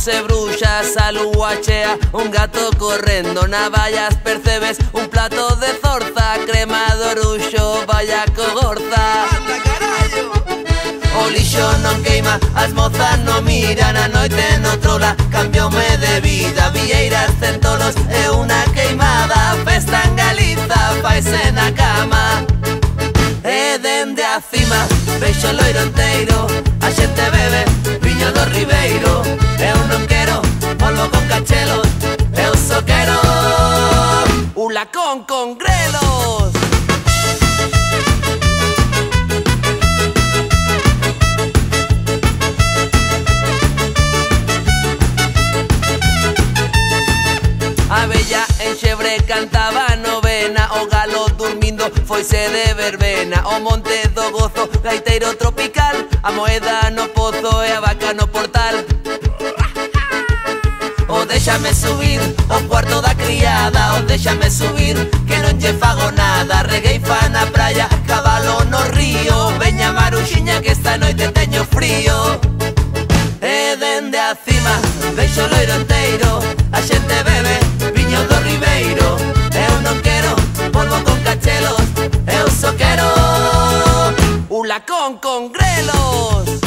se bruxa, a lúa chea, un gato correndo, navallas percebes, un plato de zorza, crema de oruxo, vaya cogorza. Anda, carallo! O lixo non queima, as mozas non miran, a noite no trola, cambioume de vida, vieiras, centolos e unha queimada, festa en Galiza, faise na cama. E dende a cima, veixo o loiro enteiro, a xente bebe, viño do Ribeiro. Eu non quero polvo con cachelos, eu só quero un lacón con grelos. A bella en Xebre cantaba a novena, o galo dormindo foise de verbena, o monte do gozo, gaiteiro tropical, a moeda no pozo e a vaca no portal. O déxame subir, o cuarto da criada, o déxame subir, que non lle fago nada, regueifa na praia, cabalo no río, veña maruxiña que esta noite teño frío. E dende a cima, veixo o loiro enteiro, a xente bebe, viño do Ribeiro. Eu non quero polvo con cachelos, eu só quero un lacón con grelos.